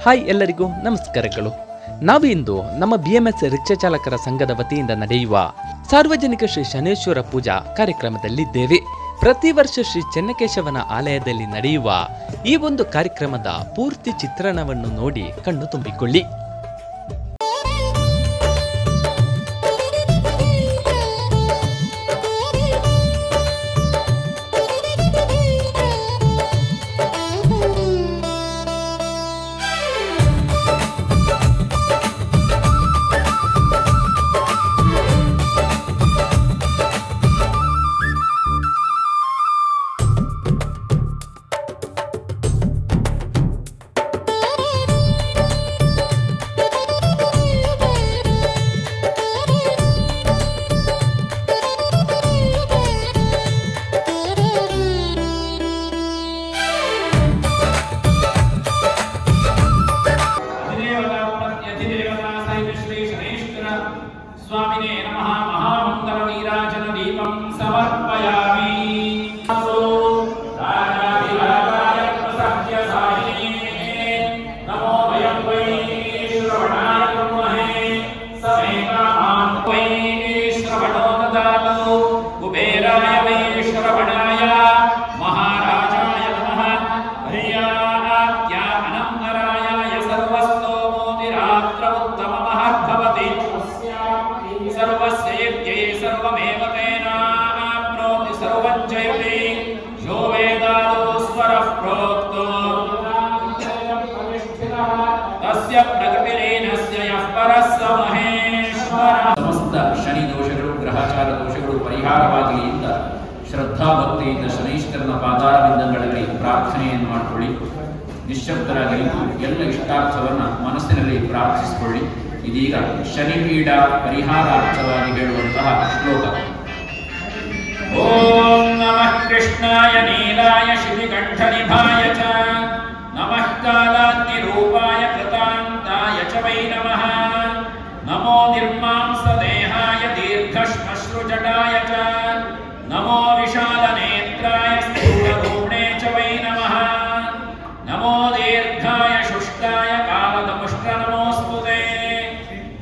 Hi ಎಲ್ಲರಿಗೂ ನಮಸ್ಕಾರಗಳು. ನಾವಿಂದು ನಮ್ಮ BMS ರಿಕ್ಷಾ ಚಾಲಕರ ಸಂಘದ ವತಿಯಿಂದ ನಡೆಯುವ ಸಾರ್ವಜನಿಕ ಶ್ರೀ ಶನೇಶ್ವರ ಪೂಜಾ ಕಾರ್ಯಕ್ರಮದಲ್ಲಿದ್ದೇವೆ. ಪ್ರತಿ ವರ್ಷ ಶ್ರೀ ಚೆನ್ನಕೇಶವನ ಆಲಯದಲ್ಲಿ ನಡೆಯುವ ಈ ಒಂದು ಕಾರ್ಯಕ್ರಮದ ಪೂರ್ತಿ ಚಿತ್ರಣವನ್ನು ನೋಡಿ ಕಣ್ಣು ತುಂಬಿಕೊಳ್ಳಿ. स्वामिने नमः महामंगल नीराजन दीपं समर्पयामि। राजाधिराजाय प्रसह्य साहिने नमो वयं वै श्रवणाय कुर्महे समेकामां वै श्रवणो ददातु कुबेराय वै श्रवणाय महाराजाय नमः हर्यात्या अनन्तराय सर्वस्तोमोतिरात्र उत्तममः भवति सर्वस्येत्यै सर्वमेव तेनाप्नोति सर्वं जयति यो वेदादो स्वरः प्रोक्तो तस्य प्रकृतिरेनस्य यः परः स महेश्वरः. ಸಮಸ್ತ ಶನಿ ದೋಷಗಳು ಗ್ರಹಚಾರ ದೋಷಗಳು ಪರಿಹಾರವಾಗಲಿ ಅಂತ ಶ್ರದ್ಧಾ ಭಕ್ತಿಯಿಂದ ಶನೈಶ್ವರನ ಪಾದಾರವಿಂದಗಳಲ್ಲಿ ಪ್ರಾರ್ಥನೆಯನ್ನು ಮಾಡಿಕೊಳ್ಳಿ. ನಿಶ್ಶಬ್ದರಾಗಿ ಎಲ್ಲ ಇಷ್ಟಾರ್ಥವನ್ನ ಮನಸ್ಸಿನಲ್ಲಿ ಪ್ರಾರ್ಥಿಸಿಕೊಳ್ಳಿ. ಇದೀಗ ಶನಿಪೀಡ ಪರಿಹಾರಾರ್ಥವಾಗಿ ಹೇಳುವಂತಹ ಶ್ಲೋಕ. ಓಂ ನಮಃ ಕೃಷ್ಣಾಯ ನೀಲಾಯ ಶಿಬಿಕಂಠನಿಭಾಯ ಚ ನಮಃ ಕಾಲಾಗ್ನಿರೂಪಾಯ ಕೃತಾಂತಾಯ ಚ ವೈ ನಮಃ ನಮೋ ನಿರ್ಮಾಂಸದೇಹಾಯ ದೀರ್ಘಶ್ಮಶ್ರುಜಟಾಯ ಚ ನಮೋ ವಿಶಾಲನೇತ್ರಾಯ ಸ್ಥೂಲಧೂಮ್ನೇ ಚ ವೈ ನಮಃ ನಮೋ ದೀರ್ಘಾಯ ಶುಷ್ಕಾಯ ಕಾಲದಮುಷ್ಟ್ರ ನಮೋಸ್ತುತೇ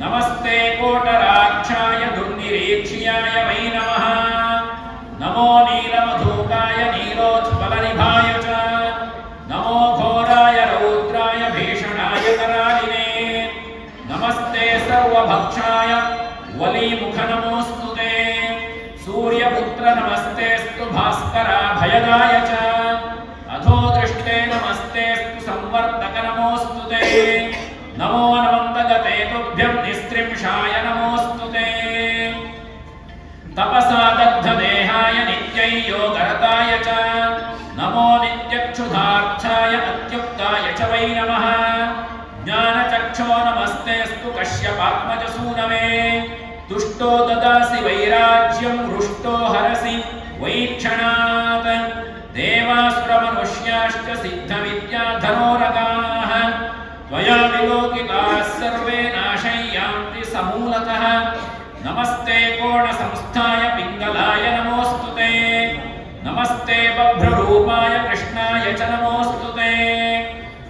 नमस्ते कोटराक्षाय दुर्निरीक्ष्याय वै नमः नमो नीलमधुकाय नीलोत्पलनिभाय च नमो घोराय रौद्राय भीषणाय करालिने नमस्ते सर्वभक्षाय वलीमुख नमोस्तुते सूर्यपुत्र नमस्तेस्तु भास्कराभयदाय च अधो दृष्टे नमस्तेस्तु संवर्धक नमोस्तुते नमो नमन्दगते तुभ्यं निस्त्रिंशाय नमोस्तुते तपसा दग्धदेहाय नित्यै योगरताय च नमो नित्यक्षुधार्थाय अत्युक्ताय च वै नमः ज्ञानचक्षो नमस्तेस्तु कश्यपात्मजसूनवे तुष्टो ददासि वैराज्यं हृष्टो हरसि वैक्षणात् देवासुरमनुष्याश्च सिद्धविद्याधरोरगाः त्वया विलोकिताः सर्वे नाशय्यान्ति समूलतः नमस्ते कोणसंस्थाय पिङ्गलाय नमोस्तुते नमस्ते बभ्ररूपाय कृष्णाय च नमोस्तुते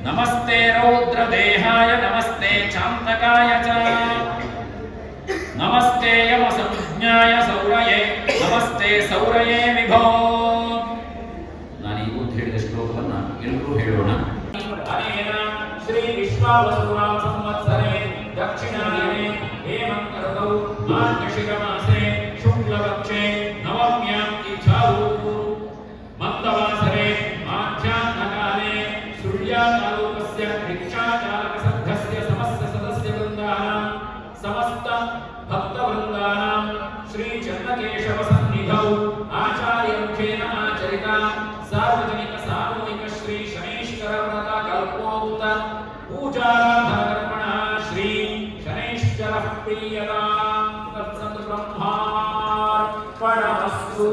नमस्ते रौद्रदेहाय नमस्ते चान्तकाय च नमस्ते यमसंज्ञाय सौरये नमस्ते सौरये विभो. ನಾನೀಗ ಹೇಳಿದ ಶ್ಲೋಕವನ್ನು ಎಲ್ಲರೂ ಹೇಳೋಣ. श्री विश्वावसुनाम संवत्सरे दक्षिणायने हेमंत ऋतौ मार्गशिरमासे शुक्लपक्षे नवम्यां तिथौ मन्दवासरे माध्याह्नकाले सूर्यालोकस्य भिक्षाचालकसङ्घस्य समस्त सदस्यवृन्दानां समस्त भक्तवृन्दानां श्री चन्नकेशव सन्निधौ आचार्यमुखेन आचरिता सार्वजनिक सामूहिक श्री शनैश्वर व्रत कल्पोक्त पूजाराधनकर्मणः श्री शनैश्चरः प्रीयतां तत्सत् ब्रह्मार्पणमस्तु.